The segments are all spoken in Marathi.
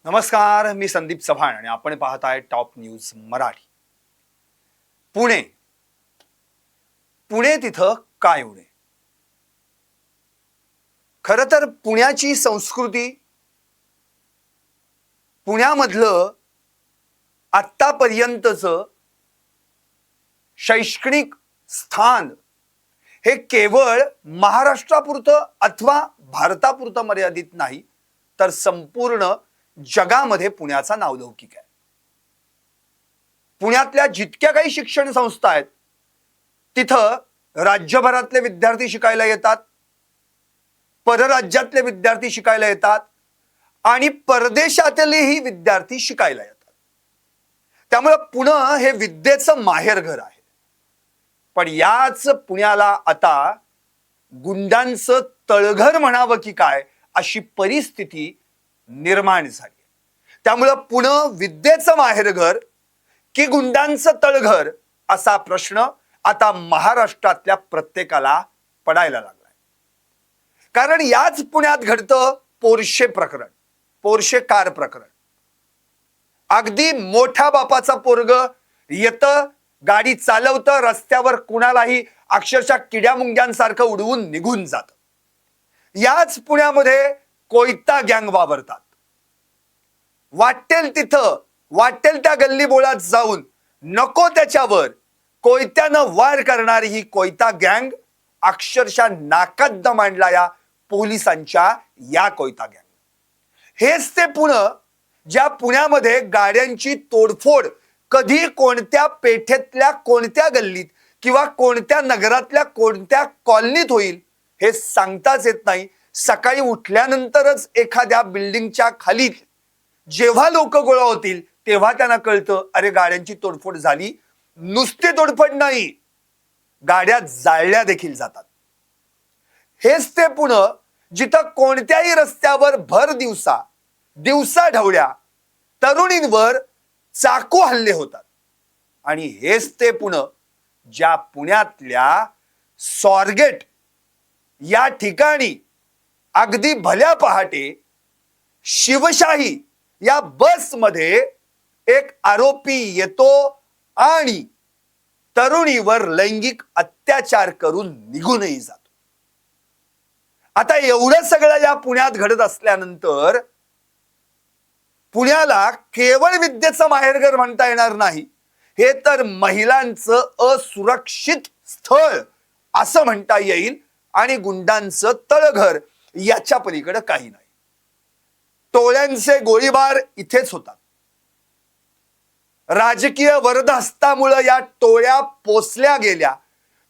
नमस्कार, मी संदीप चव्हाण आणि आपण पाहताय टॉप न्यूज मराठी. पुणे पुणे तिथं काय उणे. खरं तर पुण्याची संस्कृती, पुण्यामधलं आत्तापर्यंतचं शैक्षणिक स्थान हे केवळ महाराष्ट्रापुरतं अथवा भारतापुरतं मर्यादित नाही, तर संपूर्ण जगामध्ये पुण्याचा नावलौकिक आहे. पुण्यातल्या जितक्या काही शिक्षण संस्था आहेत तिथं राज्यभरातले विद्यार्थी शिकायला येतात, परराज्यातले विद्यार्थी शिकायला येतात आणि परदेशातलेही विद्यार्थी शिकायला येतात. त्यामुळे पुणे हे विद्येचं माहेरघर आहे. पण याच पुण्याला आता गुंडांचं तळघर म्हणावं की काय अशी परिस्थिती निर्माण झाली. त्यामुळे पुणे विद्येचं माहेरघर की गुंडांचं तळघर असा प्रश्न आता महाराष्ट्रातल्या प्रत्येकाला पडायला लागलाय. कारण याच पुण्यात घडतं पोर्शे प्रकरण, पोर्शे कार प्रकरण. अगदी मोठ्या बापाचा पोरग येतं, गाडी चालवतं, रस्त्यावर कुणालाही अक्षरशः किड्या मुंग्यांसारखं उडवून निघून जातं. याच पुण्यामध्ये कोयता गँग वावरतात. वाटेल तिथं, वाटेल त्या गल्ली बोळात जाऊन नको त्याच्यावर कोयत्यानं वार करणारी ही कोयता गँग अक्षरशः नाकात दम आणला या पोलिसांच्या या कोयता गँग. हेच ते पुणे ज्या पुण्यामध्ये गाड्यांची तोडफोड कधी कोणत्या पेठेतल्या कोणत्या गल्लीत किंवा कोणत्या नगरातल्या कोणत्या कॉलनीत होईल हे सांगताच येत नाही. सकाळी उठल्यानंतरच एखाद्या बिल्डिंगच्या खाली जेव्हा लोक गोळा होतील तेव्हा त्यांना कळतं, अरे गाड्यांची तोडफोड झाली. नुसती तोडफोड नाही, गाड्या जाळल्या देखील जातात. हेच ते पुणे जिथं कोणत्याही रस्त्यावर भर दिवसा ढवळ्या तरुणींवर चाकू हल्ले होतात. आणि हेच ते पुणे ज्या पुण्यातल्या स्वारगेट या ठिकाणी अगदी भल्या पहाटे शिवशाही या बसमध्ये एक आरोपी येतो आणि तरुणीवर लैंगिक अत्याचार करून निघूनही जातो. आता एवढं सगळं या पुण्यात घडत असल्यानंतर पुण्याला केवळ विद्येचं माहेरघर म्हणता येणार नाही, हे तर महिलांचं असुरक्षित स्थळ असं म्हणता येईल. आणि गुंडांचं तळघर याच्या पलीकडे काही नाही. टोळ्यांचे गोळीबार इथेच होतात. राजकीय वरदहस्तामुळे या टोळ्या पोसल्या गेल्या,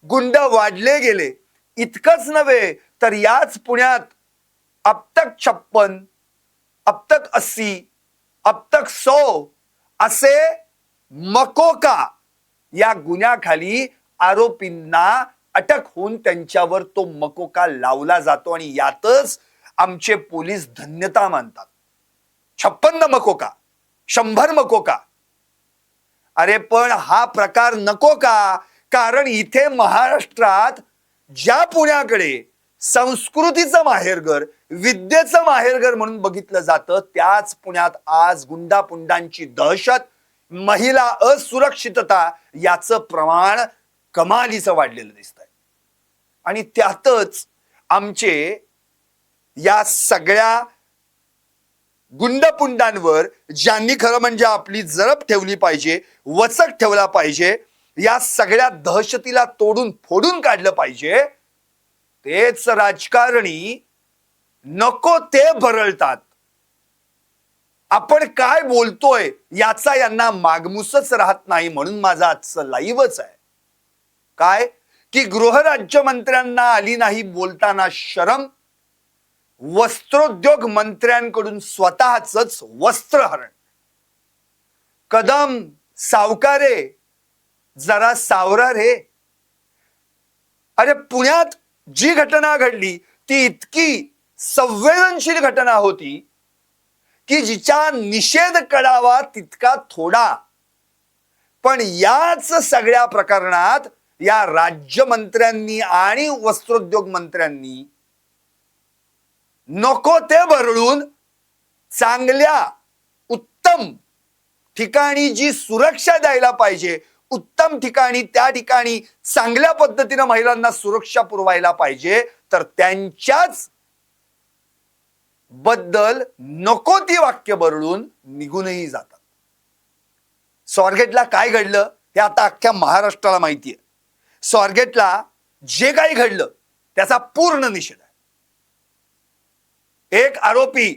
गुंड वाढले गेले. इतकंच नव्हे तर याच पुण्यात अब तक 56, अब तक 80, अब तक 100 असे मकोका या गुन्ह्याखाली आरोपींना अटक होऊन त्यांच्यावर तो मकोका लावला जातो. आणि यातच आमचे पोलीस धन्यता मानतात. 56 मकोका, 100 मकोका. अरे पण हा प्रकार नको का? कारण इथे महाराष्ट्रात ज्या पुण्याकडे संस्कृतीचं माहेरघर, विद्येचं माहेरघर म्हणून बघितलं जातं, त्याच पुण्यात आज गुंडापुंडांची दहशत, महिला असुरक्षितता याचं प्रमाण कमालीचं वाढलेलं दिसतंय. आणि त्यातच आमचे या सगळ्या गुंडपुंडांवर ज्यांनी खरं म्हणजे आपली जरब ठेवली पाहिजे, वचक ठेवला पाहिजे, या सगळ्या दहशतीला तोडून फोडून काढलं पाहिजे, तेच राजकारणी नको ते भरळतात. आपण काय बोलतोय याचा यांना मागमूसच राहत नाही. म्हणून माझं आजचं लाईव्हच आहे काय की गृहराज्यमंत्र्यांना आली नाही बोलताना शरम, वस्त्रोद्योग मंत्र्यांकडून स्वतःच वस्त्रहरण. कदम सावकारे जरा सावरा रे. अरे पुण्यात जी घटना घडली ती इतकी संवेदनशील घटना होती की जिचा निषेध करावा तितका थोडा. पण याच सगळ्या प्रकरणात या राज्यमंत्र्यांनी आणि वस्त्रोद्योग मंत्र्यांनी नको ते भरळून चांगल्या उत्तम ठिकाणी जी सुरक्षा द्यायला पाहिजे, उत्तम ठिकाणी त्या ठिकाणी चांगल्या पद्धतीने महिलांना सुरक्षा पुरवायला पाहिजे, तर त्यांच्याच बद्दल नको ती वाक्य बरळून निघूनही जातात. स्वारगेटला काय घडलं हे आता अख्ख्या महाराष्ट्राला माहिती आहे. स्वारगेटला जे काही घडलं त्याचा पूर्ण निषेध आहे. एक आरोपी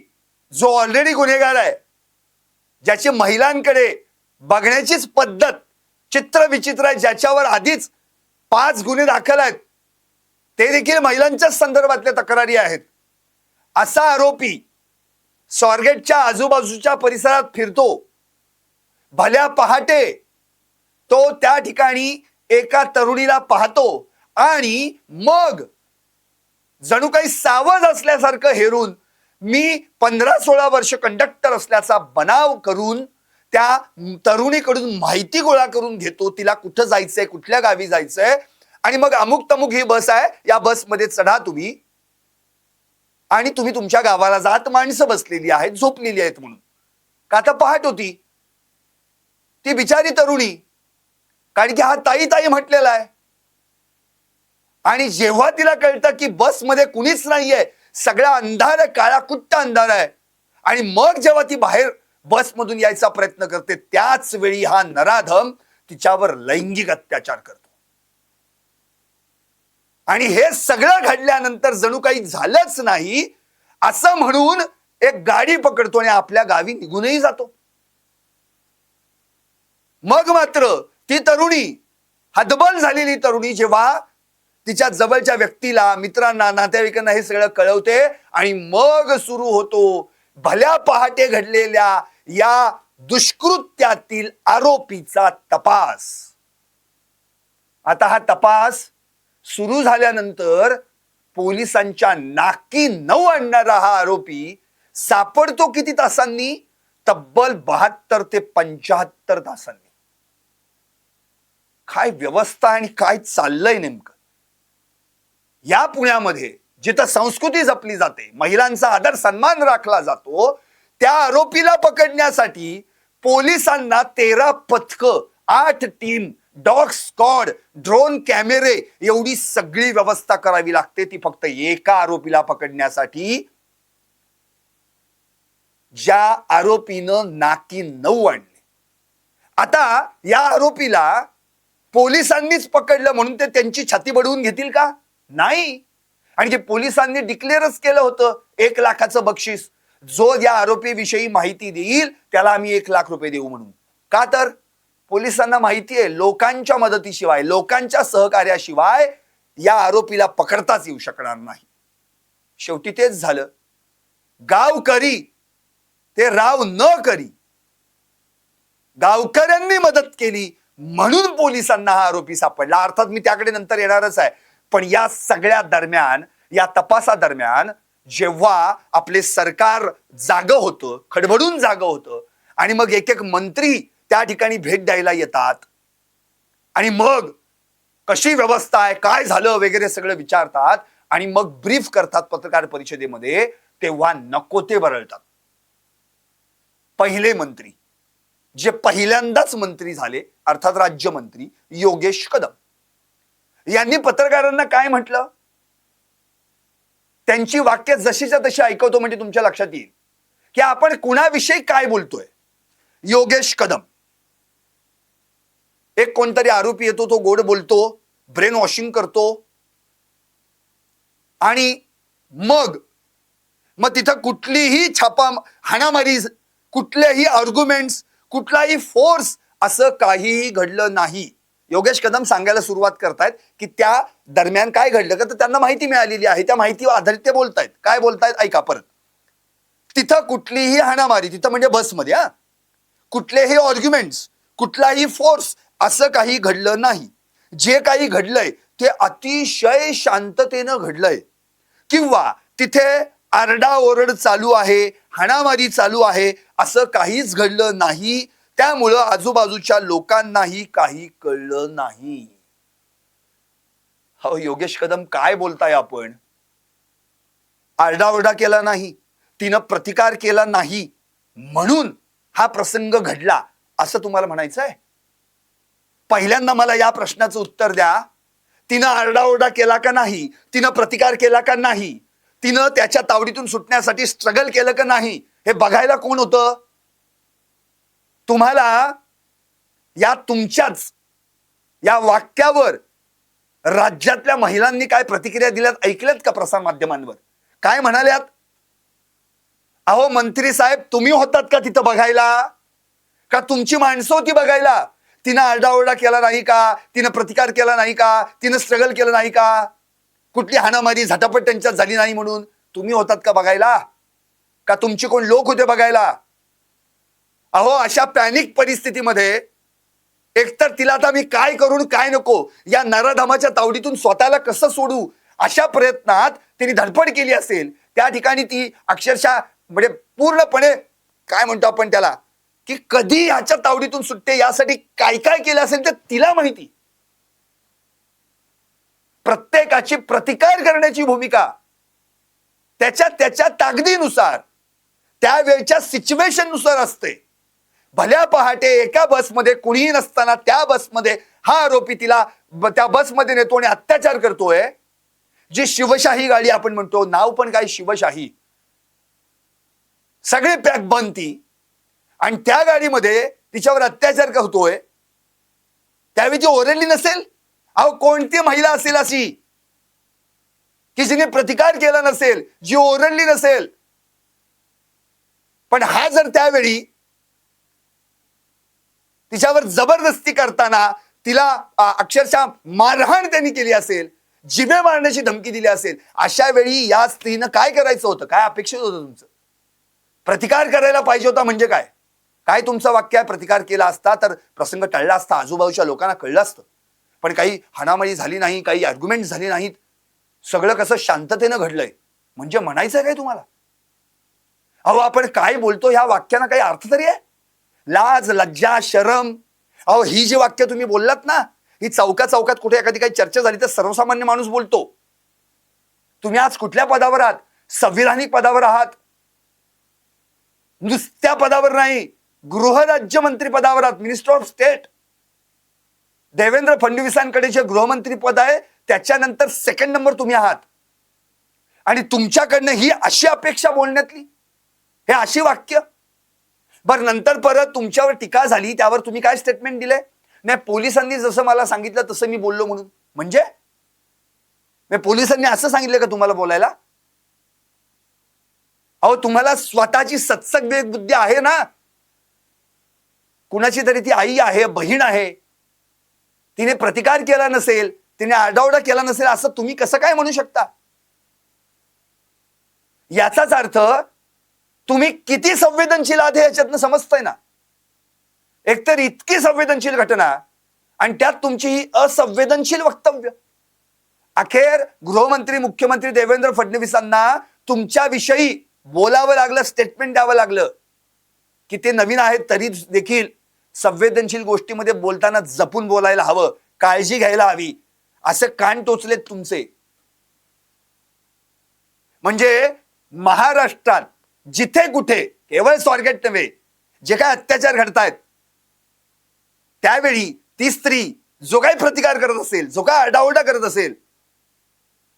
जो ऑलरेडी गुन्हेगार आहे, ज्याची महिलांकडे बघण्याचीच पद्धत चित्र विचित्र आहे, ज्याच्यावर आधीच 5 गुन्हे दाखल आहेत, ते देखील महिलांच्या संदर्भातल्या तक्रारी आहेत, असा आरोपी स्वारगेटच्या आजूबाजूच्या परिसरात फिरतो. भल्या पहाटे तो त्या ठिकाणी एका तरुणीला पाहतो आणि मग जणू काही सावध असल्यासारखं हेरून मी 15-16 वर्ष कंडक्टर असल्याचा बनाव करून त्या तरुणीकडून माहिती गोळा करून घेतो, तिला कुठं जायचंय, कुठल्या गावी जायचंय, आणि मग अमुक तमुक ही बस आहे, या बसमध्ये चढा तुम्ही आणि तुम्ही तुमच्या गावाला जात. माणसं बसलेली आहेत, झोपलेली आहेत म्हणून. का तर पहाट होती. ती बिचारी तरुणी, कारण की हा ताई ताई म्हटलेला आहे, आणि जेव्हा तिला कळतं की बसमध्ये कुणीच नाहीये, सगळा अंधार आहे, काळा कुट्ट अंधार आहे, आणि मग जेव्हा ती बाहेर बसमधून यायचा प्रयत्न करते, त्याच वेळी हा नराधम तिच्यावर लैंगिक अत्याचार करतो. आणि हे सगळं घडल्यानंतर जणू काही झालंच नाही असं म्हणून एक गाडी पकडतो आणि आपल्या गावी निघूनही जातो. मग मात्र ती तरुणी, हतबल झालेली तरुणी, जेव्हा तिच्या जवळच्या व्यक्तीला, मित्रांना, नातेवाईकांना हे सगळं कळवते, आणि मग सुरू होतो भल्या पहाटे घडलेल्या या दुष्कृत्यातील आरोपीचा तपास. आता हा तपास सुरू झाल्यानंतर पोलिसांच्या नाकी नऊ आणणारा हा आरोपी सापडतो किती तासांनी? तब्बल 72 ते 75 तासांनी. काय व्यवस्था आणि काय चाललंय नेमकं या पुण्यामध्ये, जिथं संस्कृती जपली जाते, महिलांचा आदर सन्मान राखला जातो, त्या आरोपीला पकडण्यासाठी पोलिसांना 13 पथकं, 8 टीम, डॉग स्क्वॉड, ड्रोन कॅमेरे, एवढी सगळी व्यवस्था करावी लागते, ती फक्त एका आरोपीला पकडण्यासाठी, ज्या आरोपीनं नाकी 9 आणले. आता या आरोपीला पोलिसांनीच पकडलं म्हणून ते त्यांची छाती बडवून घेतील का? नाही. आणि जे पोलिसांनी डिक्लेअरच केलं होतं 1 लाखाचं बक्षीस, जो या आरोपीविषयी माहिती देईल त्याला आम्ही 1 लाख रुपये देऊ म्हणून. का तर पोलिसांना माहिती आहे, लोकांच्या मदतीशिवाय, लोकांच्या सहकार्याशिवाय या आरोपीला पकडताच येऊ शकणार नाही. शेवटी तेच झालं. गाव करी ते राव न करी, गावकऱ्यांनी मदत केली म्हणून पोलिसांना हा आरोपी सापडला. अर्थात मी त्याकडे नंतर येणारच आहे. पण या सगळ्या दरम्यान, या तपासादरम्यान, जेव्हा आपले सरकार जागं होतं, खडबडून जागं होतं, आणि मग एक एक मंत्री त्या ठिकाणी भेट द्यायला येतात, आणि मग कशी व्यवस्था आहे, काय झालं वगैरे सगळं विचारतात, आणि मग ब्रीफ करतात पत्रकार परिषदेमध्ये, तेव्हा नको ते बरळतात. पहिले मंत्री, जे पहिल्यांदाच मंत्री झाले, अर्थात राज्यमंत्री योगेश कदम, यांनी पत्रकारांना काय म्हटलं? त्यांची वाक्य जशीच्या तशी ऐकवतो म्हणजे तुमच्या लक्षात येईल की आपण कुणाविषयी काय बोलतोय. योगेश कदम, एक कोणतरी आरोपी येतो, तो गोड बोलतो, ब्रेन वॉशिंग करतो, आणि मग तिथं कुठलीही छापा हाणामारी, कुठलेही आर्ग्युमेंट्स, कुठलाही फोर्स, असं काहीही घडलं नाही. योगेश कदम सांगायला सुरुवात करतायत की त्या दरम्यान काय घडलं का, तर त्यांना माहिती मिळालेली आहे, त्या माहितीवर आधारित ते बोलतायत. काय बोलतायत ऐका परत. तिथं कुठलीही हाणामारी, तिथं म्हणजे बसमध्ये, कुठलेही आर्ग्युमेंट्स, कुठलाही फोर्स, असं काही घडलं नाही. जे काही घडलंय ते अतिशय शांततेनं घडलंय, किंवा तिथे आरडाओरड चालू आहे, हाणामारी चालू आहे, असं काहीच घडलं नाही. त्यामुळं आजूबाजूच्या लोकांनाही काही कळलं नाही. हो योगेश कदम, काय बोलताय आपण? आरडाओरडा केला नाही, तिनं प्रतिकार केला नाही म्हणून हा प्रसंग घडला असं तुम्हाला म्हणायचं आहे? पहिल्यांदा मला या प्रश्नाचं उत्तर द्या. तिनं आरडाओरडा केला का नाही? तिनं प्रतिकार केला का नाही? तिनं त्याच्या तावडीतून सुटण्यासाठी स्ट्रगल केलं का नाही? हे बघायला कोण होतं? तुम्हाला या तुमच्याच या वाक्यावर राज्यातल्या महिलांनी काय प्रतिक्रिया दिल्यात ऐकल्यात का प्रसार माध्यमांवर? काय म्हणाल्यात? अहो मंत्री साहेब, तुम्ही होतात का तिथं बघायला? का तुमची माणसं होती बघायला? तिनं आरडाओरडा केला नाही का? तिनं प्रतिकार केला नाही का? तिनं स्ट्रगल केलं नाही का? कुठली हाणामारी झटापट त्यांच्यात झाली नाही म्हणून तुम्ही होतात का बघायला? का तुमचे कोण लोक होते बघायला? अहो अशा पॅनिक परिस्थितीमध्ये एकतर तिला आता मी काय करून काय नको, या नराधमाच्या तावडीतून स्वतःला कसं सोडू, अशा प्रयत्नात तिने धडपड केली असेल. त्या ठिकाणी ती अक्षरशः म्हणजे पूर्णपणे काय म्हणतो आपण त्याला, की कधी ह्याच्या तावडीतून सुटते यासाठी काय काय केलं असेल ते तिला माहिती. प्रत्येकाची प्रतिकार करण्याची भूमिका त्याच्या त्याच्या ताकदीनुसार त्यावेळच्या सिच्युएशन नुसार असते. भल्या पहाटे एका बसमध्ये कुणीही नसताना त्या बसमध्ये हा आरोपी तिला त्या बसमध्ये नेतो आणि अत्याचार करतोय. जी शिवशाही गाडी आपण म्हणतो, नाव पण काय शिवशाही, सगळे पॅक बंद ती, आणि त्या गाडीमध्ये तिच्यावर अत्याचार करतोय. त्यावेळी ती ओरडली नसेल? अहो कोणती महिला असेल अशी की जिने प्रतिकार केला नसेल, जी ओरडली नसेल? पण हा जर त्यावेळी तिच्यावर जबरदस्ती करताना तिला अक्षरशः मारहाण त्यांनी केली असेल, जिभे मारण्याची धमकी दिली असेल, अशा वेळी या स्त्रीनं काय करायचं होतं? काय अपेक्षित होतं तुमचं? प्रतिकार करायला पाहिजे होता म्हणजे काय? काय तुमचं वाक्य आहे? प्रतिकार केला असता तर प्रसंग टळला असता, आजूबाजूच्या लोकांना कळलं असतं. पण काही हाणामारी झाली नाही, काही आर्ग्युमेंट झाली नाहीत, सगळं कसं शांततेनं घडलंय. म्हणजे म्हणायचं काय तुम्हाला? अहो आपण काय बोलतो ह्या वाक्यानं काही अर्थ तरी आहे? लाज लज्जा शरम. अहो ही जी वाक्य तुम्ही बोललात ना, ही चौका चौकात कुठे एखादी काही चर्चा झाली तर सर्वसामान्य माणूस बोलतो. तुम्ही आज कुठल्या पदावर आहात? संविधानिक पदावर आहात. नुसत्या पदावर नाही, गृहराज्यमंत्री पदावर आहात, मिनिस्टर ऑफ स्टेट. देवेंद्र फडणवीसांकडे जे गृहमंत्री पद आहे त्याच्यानंतर सेकंड नंबर तुम्ही आहात. आणि तुमच्याकडनं ही अशी अपेक्षा बोलण्यातली, हे अशी वाक्य. बरं नंतर परत तुमच्यावर टीका झाली, त्यावर तुम्ही काय स्टेटमेंट दिले? नाही पोलिसांनी जसं मला सांगितलं तसं मी बोललो म्हणून. म्हणजे पोलिसांनी असं सांगितलं का तुम्हाला बोलायला? अहो तुम्हाला स्वतःची सत्संग बुद्धी आहे ना? कुणाची तरी ती आई आहे, बहीण आहे, तिने प्रतिकार केला नसेल, तिने आरडाओरडा केला नसेल असं तुम्ही कसं काय म्हणू शकता? याचाच अर्थ तुम्ही किती संवेदनशील आहात हे याच्यातनं समजतंय ना. एकतर इतकी संवेदनशील घटना आणि त्यात तुमची ही असंवेदनशील वक्तव्य. अखेर गृहमंत्री मुख्यमंत्री देवेंद्र फडणवीसांना तुमच्याविषयी बोलावं लागलं, स्टेटमेंट द्यावं लागलं की ते नवीन आहेत तरी देखील संवेदनशील गोष्टीमध्ये बोलताना जपून बोलायला हवं, काळजी घ्यायला हवी, असे कान टोचलेत तुमचे. म्हणजे महाराष्ट्रात जिथे कुठे केवळ स्वारगेट नव्हे, जे काय अत्याचार घडतायत त्यावेळी ती स्त्री जो काही प्रतिकार करत असेल, जो काय आरडाओरडा करत असेल,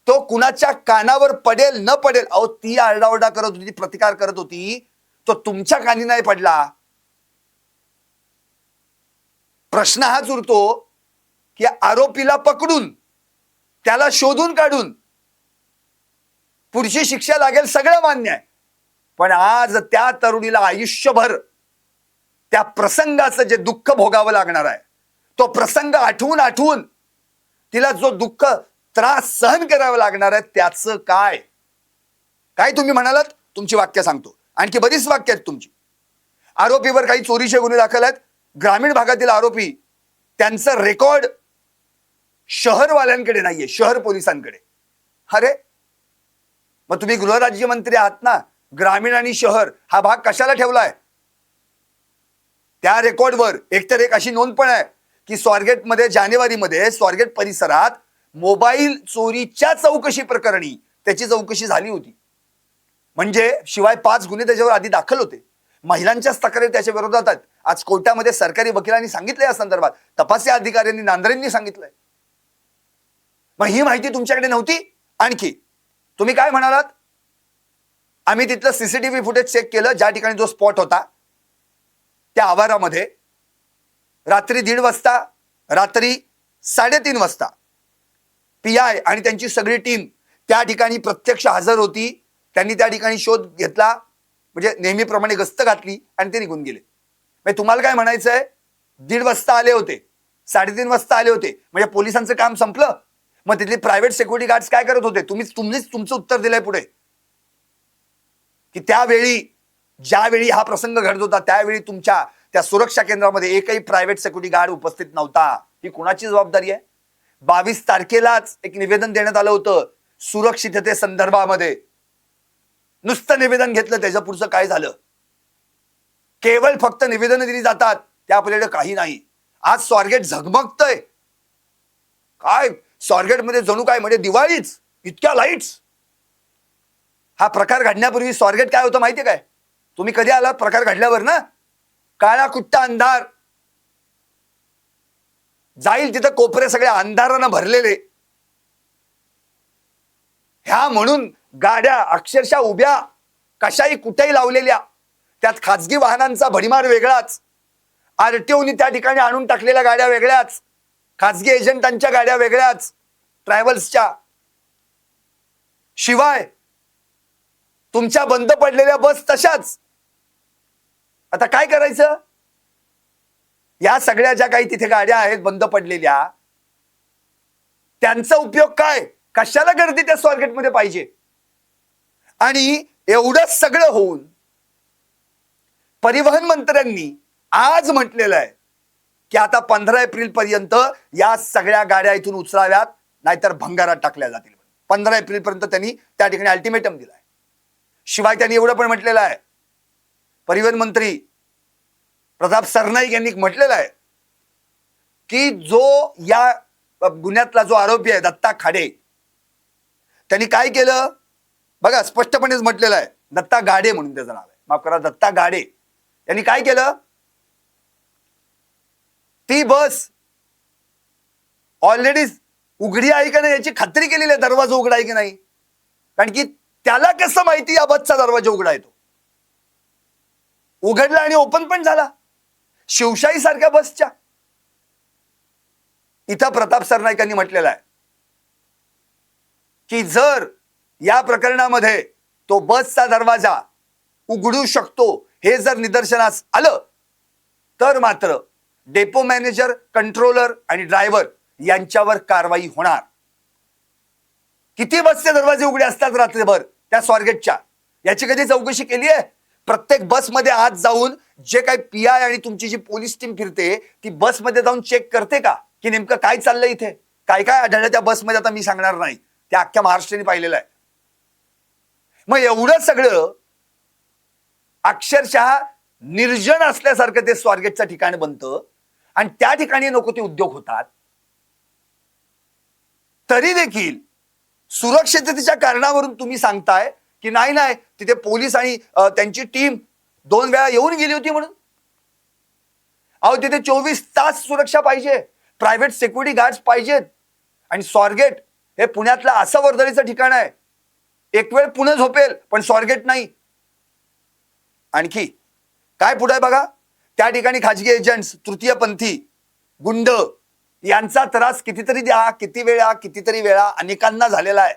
तो कुणाच्या कानावर पडेल न पडेल, अहो ती आरडाओरडा करत होती, प्रतिकार करत होती, तो तुमच्या कानी नाही पडला. प्रश्न हाच उरतो की आरोपीला पकडून त्याला शोधून काढून पुढची शिक्षा लागेल, सगळं मान्य आहे. पण आज त्या तरुणीला आयुष्यभर त्या प्रसंगाचं जे दुःख भोगावं लागणार आहे, तो प्रसंग आठवून आठवून तिला जो दुःख त्रास सहन करावा लागणार आहे, त्याचं काय काय तुम्ही म्हणालात? तुमची वाक्य सांगतो, आणखी बरीच वाक्य आहेत तुमची. आरोपीवर काही चोरीचे गुन्हे दाखल आहेत. ग्रामीण भागातील आरोपी, त्यांचं रेकॉर्ड शहरवाल्यांकडे नाहीये, शहर पोलिसांकडे. अरे मग तुम्ही गृहराज्यमंत्री आहात ना, ग्रामीण आणि शहर हा भाग कशाला ठेवलाय? त्या रेकॉर्डवर एकतर एक अशी नोंद पण आहे की स्वारगेटमध्ये जानेवारीमध्ये स्वारगेट परिसरात मोबाईल चोरीच्या चौकशी प्रकरणी त्याची चौकशी झाली होती. म्हणजे शिवाय 5 गुन्हे त्याच्यावर आधी दाखल होते. महिलांच्याच तक्रारी त्याच्या विरोधात आहेत. आज कोर्टामध्ये सरकारी वकिलांनी सांगितलं या संदर्भात, तपासी अधिकाऱ्यांनी नांदरेंनी सांगितलंय. मग ही माहिती तुमच्याकडे नव्हती. आणखी तुम्ही काय म्हणालात, आम्ही तिथलं सीसीटीव्ही फुटेज चेक केलं, ज्या ठिकाणी जो स्पॉट होता त्या आवारामध्ये रात्री 1:30 वाजता, रात्री 3:30 वाजता PI आणि त्यांची सगळी टीम त्या ठिकाणी प्रत्यक्ष हजर होती. त्यांनी त्या ठिकाणी शोध घेतला, म्हणजे नेहमीप्रमाणे गस्त घातली आणि ते निघून गेले. म्हणजे तुम्हाला काय म्हणायचंय, 1:30 वाजता आले होते, 3:30 वाजता आले होते, म्हणजे पोलिसांचं काम संपलं. मग तिथली प्रायव्हेट सिक्युरिटी गार्ड्स काय करत होते? तुम्हीच तुमचं उत्तर दिलंय पुढे की त्यावेळी ज्यावेळी हा प्रसंग घडत होता त्यावेळी तुमच्या त्या सुरक्षा केंद्रामध्ये एकही प्रायव्हेट सिक्युरिटी गार्ड उपस्थित नव्हता. ही कुणाची जबाबदारी आहे? 22 तारखेलाच एक निवेदन देण्यात आलं होतं सुरक्षितते संदर्भामध्ये. नुसतं निवेदन घेतलं, त्याच्या पुढचं काय झालं? केवळ फक्त निवेदन दिली जातात, त्या पलीकडे काही नाही. आज स्वारगेट झगमगतय. काय स्वारगेट मध्ये जणू काय म्हणजे दिवाळीच, इतक्या लाईट्स. हा प्रकार घडण्यापूर्वी स्वारगेट काय होतं माहितीये काय? तुम्ही कधी आलात प्रकार घडल्यावर ना? काळा कुट्टा अंधार, जाईल तिथं कोपरे सगळे अंधारानं भरलेले. ह्या म्हणून गाड्या अक्षरशः उभ्या कशाही कुठेही लावलेल्या, त्यात खाजगी वाहनांचा भडीमार वेगळाच, RTOनी त्या ठिकाणी आणून टाकलेल्या गाड्या वेगळ्याच, खाजगी एजंटांच्या गाड्या वेगळ्याच, ट्रॅव्हल्सच्या. शिवाय तुमच्या बंद पडलेल्या बस तशाच. आता काय करायचं? या सगळ्या ज्या काही तिथे गाड्या आहेत बंद पडलेल्या, त्यांचा उपयोग काय? कशाला गर्दी त्या स्वारगेटमध्ये पाहिजे? आणि एवढं सगळं होऊन परिवहन मंत्र्यांनी आज म्हटलेलं आहे की आता 15 एप्रिल पर्यंत या सगळ्या गाड्या इथून उचलाव्यात, नाहीतर भंगारात टाकल्या जातील. 15 एप्रिल पर्यंत त्यांनी त्या ठिकाणी अल्टिमेटम दिलाय. शिवाय त्यांनी एवढं पण म्हटलेलं आहे, परिवहन मंत्री प्रताप सरनाईक यांनी म्हटलेलं आहे की जो या गुन्ह्यातला जो आरोपी आहे दत्ता खाडे, त्यांनी काय केलं बघा, स्पष्टपणेच म्हटलेलं आहे. दत्ता गाडे म्हणून त्याचं नाव आहे, माफ करा, दत्ता गाडे. यांनी काय केलं, ती बस ऑलरेडी उघडी आहे का नाही याची खात्री केलेली आहे, दरवाजा उघडा आहे की नाही. कारण की त्याला कसं माहिती या बसचा दरवाजा उघडा आहे? तो उघडला आणि ओपन पण झाला, शिवशाही सारख्या बसच्या. इथं प्रताप सरनाईकांनी म्हटलेलं आहे की जर या प्रकरणामध्ये तो बसचा दरवाजा उघडू शकतो हे जर निदर्शनास आलं तर मात्र डेपो मॅनेजर, कंट्रोलर आणि ड्रायव्हर यांच्यावर कारवाई होणार. किती बसचे दरवाजे उघडे असतात रात्रभर त्या स्वारगेटच्या? याची कधी चौकशी केली आहे? प्रत्येक बसमध्ये आज जाऊन जे काही PI आणि तुमची जी पोलीस टीम फिरते ती बसमध्ये जाऊन चेक करते का की नेमकं काय चाललंय इथे, काय काय आढळलं त्या बसमध्ये? आता मी सांगणार नाही, त्या अख्ख्या महाराष्ट्राने पाहिलेलं आहे. मग एवढं सगळं अक्षरशः निर्जन असल्यासारखं ते स्वारगेटचं ठिकाण बनतं आणि त्या ठिकाणी नको ते उद्योग होतात. तरी देखील सुरक्षिततेच्या कारणावरून तुम्ही सांगताय की नाही नाही तिथे पोलीस आणि त्यांची टीम 2 वेळा येऊन गेली होती म्हणून. अहो तिथे 24 तास सुरक्षा पाहिजे, प्रायव्हेट सिक्युरिटी गार्ड्स पाहिजेत. आणि स्वारगेट हे पुण्यातलं असं वर्दळीचं ठिकाण आहे, एक वेळ पुणे झोपेल पण स्वारगेट नाही. आणखी काय पुढे आहे बघा, त्या ठिकाणी खाजगी एजंट्स, तृतीयपंथी, गुंड यांचा त्रास कितीतरी द्या, कितीतरी वेळा अनेकांना झालेला आहे.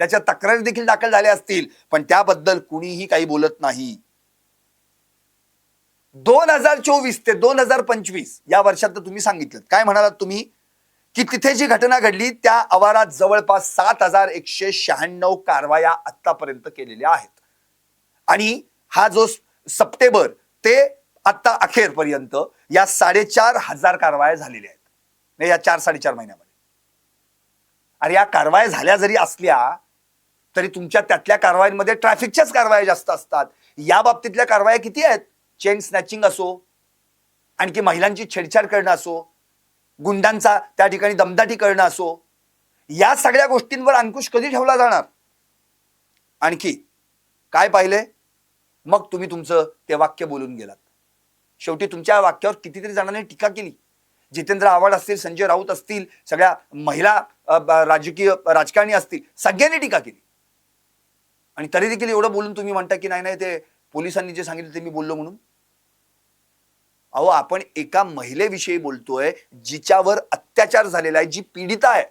त्याच्या तक्रारी देखील दाखल झाल्या असतील, पण त्याबद्दल कुणीही काही बोलत नाही. 2024 ते 2025 या वर्षात तुम्ही सांगितलं, काय म्हणालात तुम्ही की तिथे जी घटना घडली त्या आवारात जवळपास 7196 कारवाया आतापर्यंत केलेल्या आहेत. आणि हा जो सप्टेंबर ते आता अखेरपर्यंत या 4500 कारवाया झालेल्या आहेत, म्हणजे या 4-4.5 महिन्यामध्ये. अरे या कारवाया झाल्या जरी असल्या तरी तुमच्या त्यातल्या कारवायांमध्ये ट्रॅफिकच्याच कारवाया जास्त असतात. या बाबतीतल्या कारवाया किती आहेत? चेन स्नॅचिंग असो, आणखी महिलांची छेडछाड करणं असो, गुंडांचा त्या ठिकाणी दमदाटी करणं असो, या सगळ्या गोष्टींवर अंकुश कधी ठेवला जाणार? आणखी काय पाहिले, मग तुम्ही तुमचं ते वाक्य बोलून गेलात. शेवटी तुमच्या वाक्यावर कितीतरी जणांनी टीका केली. जितेंद्र आव्हाड असतील, संजय राऊत असतील, सगळ्या महिला राजकीय राजकारणी असतील, सगळ्यांनी टीका केली. आणि तरी देखील एवढं बोलून तुम्ही म्हणता की नाही नाही ते पोलिसांनी जे सांगितलं ते मी बोललो म्हणून. अहो, आपण एका महिलेविषयी बोलतोय जिच्यावर अत्याचार झालेला आहे, जी पीडिता आहे,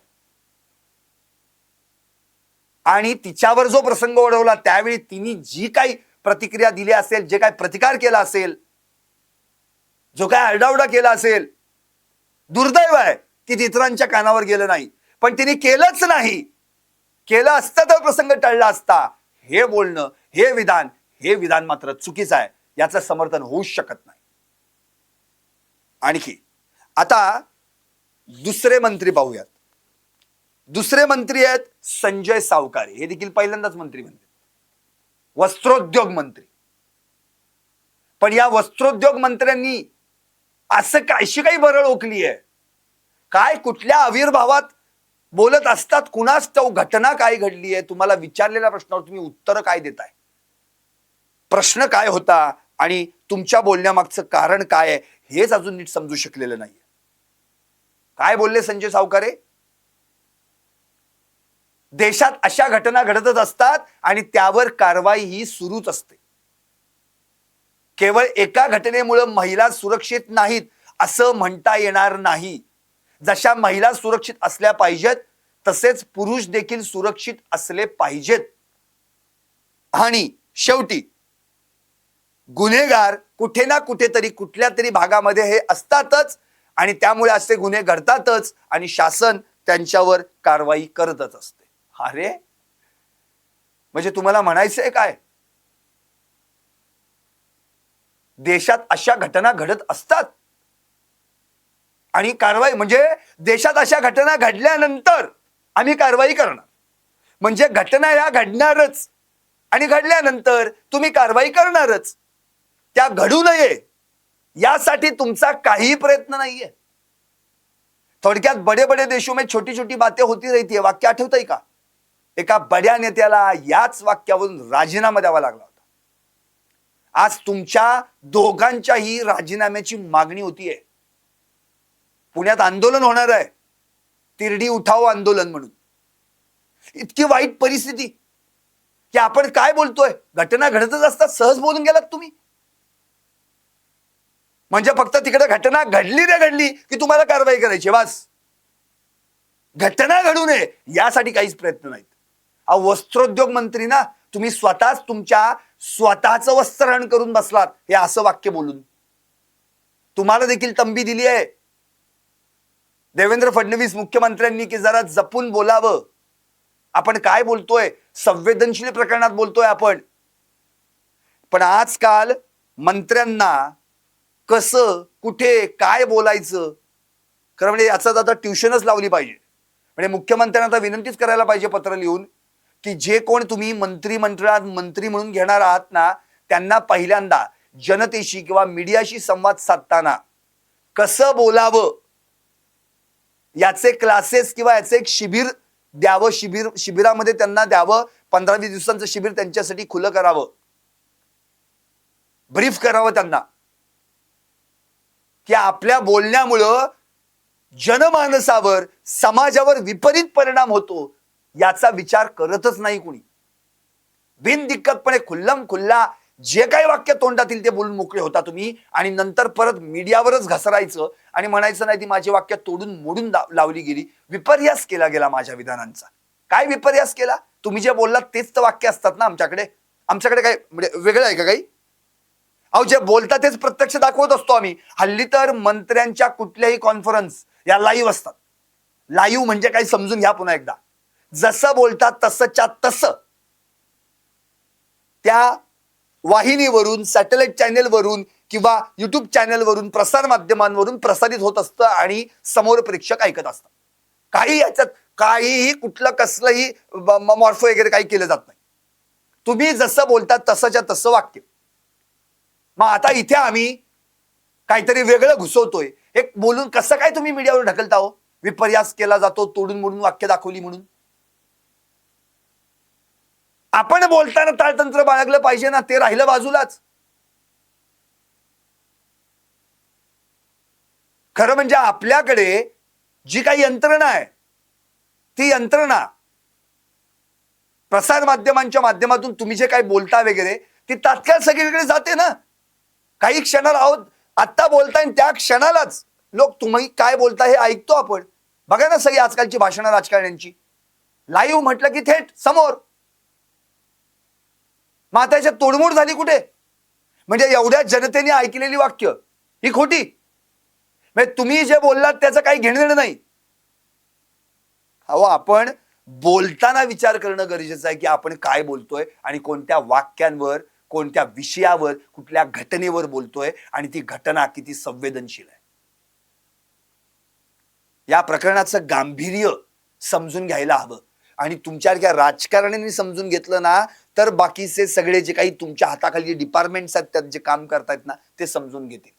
आणि तिच्यावर जो प्रसंग ओढवला त्यावेळी तिने जी काही प्रतिक्रिया दिली असेल, जे काही प्रतिकार केला असेल, जो काय आरडाओरडा केला असेल, दुर्दैव आहे की इतरांच्या कानावर गेलं नाही. पण तिने केलंच नाही. केलं असतं तर प्रसंग टळला असता. हे बोलणं, हे विधान मात्र चुकीचं आहे. याचं समर्थन होऊच शकत नाही. आणखी आता दुसरे मंत्री पाहूयात. दुसरे मंत्री आहेत संजय सावकारे. हे देखील पहिल्यांदाच मंत्री बनले, वस्त्रोद्योग मंत्री. पण या वस्त्रोद्योग मंत्र्यांनी असं अशी काही भरळ ओकली आहे काय, कुठल्या आविर्भावात बोलत असतात कुणास ठाऊक, घटना काय घडली आहे, तुम्हाला विचारलेल्या प्रश्नावर तुम्ही उत्तर काय देताय, प्रश्न काय होता आणि तुमच्या बोलण्यामागचं कारण काय आहे हेच अजून नीट समजू शकलेलं नाहीये. काय बोलले संजय सावकारे? देशात अशा घटना घडतच असतात आणि त्यावर कारवाई ही सुरूच असते. केवळ एका घटनेमुळे महिला सुरक्षित नाहीत असं म्हणता येणार नाही. जशा महिला सुरक्षित असल्या पाहिजेत तसेच पुरुष देखील सुरक्षित असले पाहिजेत. आणि शेवटी गुन्हेगार कुठे ना कुठेतरी कुठल्या तरी भागामध्ये हे असतातच आणि त्यामुळे असे गुन्हे घडतातच आणि शासन त्यांच्यावर कारवाई करतच असते. अरे म्हणजे तुम्हाला म्हणायचंय काय, देशात अशा घटना घडत असतात आणि कारवाई म्हणजे देशात अशा घटना घडल्यानंतर आम्ही कारवाई करणार, म्हणजे घटना या घडणारच आणि घडल्यानंतर तुम्ही कारवाई करणारच. त्या घडू नये यासाठी तुमचा काही प्रयत्न नाहीये. थोडक्यात बडे बडे देशों में छोटी छोटी बातें होती रहती है वाक्य आठवतंय का? एका बड्या नेत्याला याच वाक्यावरून राजीनामा द्यावा लागला होता. आज तुमच्या दोघांच्याही राजीनाम्याची मागणी होतीये. पुण्यात आंदोलन होणार आहे, तिरडी उठाव आंदोलन म्हणून. इतकी वाईट परिस्थिती की आपण काय बोलतोय, घटना घडतच असतात, सहज बोलून गेलात तुम्ही. म्हणजे फक्त तिकडे घटना घडली रे घडली की तुम्हाला कारवाई करायची बस, घटना घडू नये यासाठी काहीच प्रयत्न नाहीत. वस्त्रोद्योग मंत्री ना तुम्ही स्वतःच तुमच्या स्वतःचं वस्त्रहरण करून बसलात हे असं वाक्य बोलून. तुम्हाला देखील तंबी दिली आहे देवेंद्र फडणवीस मुख्यमंत्र्यांनी की जरा जपून बोलावं. आपण काय बोलतोय, संवेदनशील प्रकरणात बोलतोय आपण. पण आजकाल मंत्र्यांना कसं कुठे काय बोलायचं खरं म्हणजे याचा आता ट्युशनच लावली पाहिजे. म्हणजे मुख्यमंत्र्यांना विनंतीच करायला पाहिजे पत्र लिहून की जे कोण तुम्ही मंत्रिमंडळात मंत्री म्हणून घेणार आहात ना त्यांना पहिल्यांदा जनतेशी किंवा मीडियाशी संवाद साधताना कसं बोलावं याचे क्लासेस किंवा याचे एक शिबिर द्यावं. शिबिरामध्ये त्यांना द्यावं. 15-20 दिवसांचं शिबिर त्यांच्यासाठी खुलं करावं, ब्रीफ करावं त्यांना की आपल्या बोलण्यामुळं जनमानसावर समाजावर विपरीत परिणाम होतो याचा विचार करतच नाही कुणी. बिनदिक्कतपणे खुल्लम खुल्ला जे काही वाक्य तोंडात येईल ते बोलून मोकळे होता तुम्ही आणि नंतर परत मीडियावरच घसरायचं आणि म्हणायचं नाही ती माझी वाक्य तोडून मोडून लावली गेली, विपर्यास केला गेला माझ्या विधानांचा. काय विपर्यास केला? तुम्ही जे बोललात तेच तर वाक्य असतात ना आमच्याकडे. आमच्याकडे काय म्हणजे वेगळं आहे का काही? अहो जे बोलतात तेच प्रत्यक्ष दाखवत असतो आम्ही. हल्ली तर मंत्र्यांच्या कुठल्याही कॉन्फरन्स या लाईव्ह असतात. लाईव्ह म्हणजे काय समजून घ्या पुन्हा एकदा. जसं बोलतात तसंच्या तसं त्या वाहिनीवरून, सॅटेलाइट चॅनेलवरून किंवा युट्यूब चॅनेलवरून, प्रसार माध्यमांवरून प्रसारित होत असतं आणि समोर प्रेक्षक ऐकत असतात. काही याच्यात काहीही कुठलं कसलंही मॉर्फो वगैरे काही केलं जात नाही. तुम्ही जसं बोलतात तसंच्या तसं वाक्य. मग आता इथे आम्ही काहीतरी वेगळं घुसवतोय हे बोलून कसं काय तुम्ही मीडियावर ढकलता हो? विपर्यास केला जातो, तोडून मोडून वाक्य दाखवली म्हणून. आपण बोलताना ताळतंत्र बाळगलं पाहिजे ना, ते राहिलं बाजूलाच. खरं म्हणजे आपल्याकडे जी काही यंत्रणा आहे, ती यंत्रणा प्रसार माध्यमांच्या माध्यमातून तुम्ही जे काही बोलता वगैरे, ती तात्काळ सगळीकडे जाते ना. काही क्षणाला आहोत आत्ता बोलताय, त्या क्षणालाच लोक तुम्ही काय बोलता हे ऐकतो आपण. बघा ना सगळी आजकालची भाषणं राजकारण्यांची, लाईव्ह म्हटलं की थेट समोर. माताच्या तोडमोड झाली कुठे? म्हणजे एवढ्या जनतेने ऐकलेली वाक्य ही खोटी. म्हणजे तुम्ही जे बोललात त्याचं काही घेणं देणं नाही. अहो, आपण बोलताना विचार करणं गरजेचं आहे की आपण काय बोलतोय आणि कोणत्या वाक्यांवर, कोणत्या विषयावर, कुठल्या घटनेवर बोलतोय आणि ती घटना किती संवेदनशील आहे. या प्रकरणाचं गांभीर्य समजून घ्यायला हवं. आणि तुमच्यासारख्या राजकारण्यांनी समजून घेतलं ना, तर बाकीचे सगळे जे काही तुमच्या हाताखाली डिपार्टमेंट्स आहेत त्यात जे काम करतायत ना, ते समजून घेतील.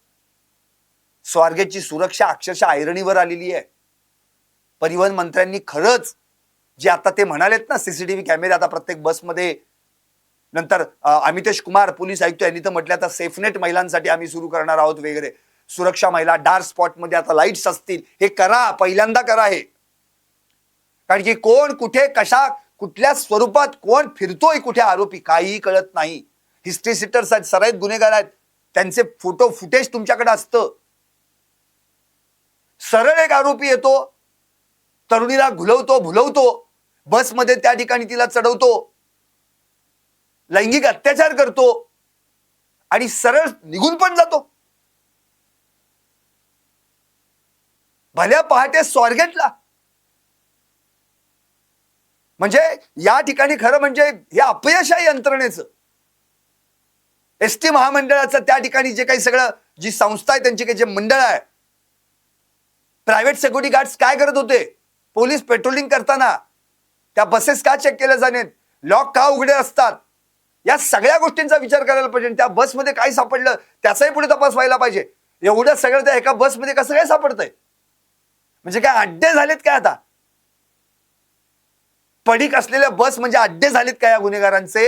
स्वारगेटची सुरक्षा अक्षरशः ऐरणीवर आलेली आहे. परिवहन मंत्र्यांनी खरंच जे आता ते म्हणालेत ना, सीसीटीव्ही कॅमेरे आता प्रत्येक बसमध्ये, नंतर अमितेश कुमार पोलीस आयुक्त यांनी तर म्हटलं आता सेफनेट महिलांसाठी आम्ही सुरू करणार आहोत वगैरे. सुरक्षा महिला डार्क स्पॉट मध्ये आता लाईट्स असतील. हे करा, पहिल्यांदा करा हे. कारण की कोण कुठे कशा कुठल्या स्वरूपात कोण फिरतोय कुठे आरोपी काहीही कळत नाही. हिस्ट्री सिटर्स आहेत, सराईत गुन्हेगार आहेत, त्यांचे फोटो फुटेज तुमच्याकडे असतं. सरळ एक आरोपी येतो, तरुणीला घुलवतो, भुलवतो, बसमध्ये त्या ठिकाणी तिला चढवतो, लैंगिक अत्याचार करतो आणि सरळ निघून पण जातो. भल्या पहाटे स्वारगेटला. म्हणजे या ठिकाणी खरं म्हणजे हे अपयश आहे यंत्रणेचं. एसटी महामंडळाचं त्या ठिकाणी जे काही सगळं जी संस्था आहे त्यांची काही जे मंडळ आहे, प्रायव्हेट सिक्युरिटी गार्ड्स काय करत होते? पोलीस पेट्रोलिंग करताना त्या बसेस का चेक केल्या जाण्यात, लॉक का उघडे असतात, या सगळ्या गोष्टींचा विचार करायला पाहिजे. त्या बसमध्ये काय सापडलं त्याचाही पुढे तपास व्हायला पाहिजे. एवढं सगळं त्या एका बसमध्ये कसं काय सापडतंय? म्हणजे काय अड्डे झालेत काय आता? पडीक असलेल्या बस म्हणजे अड्डे झालेत का या गुन्हेगारांचे?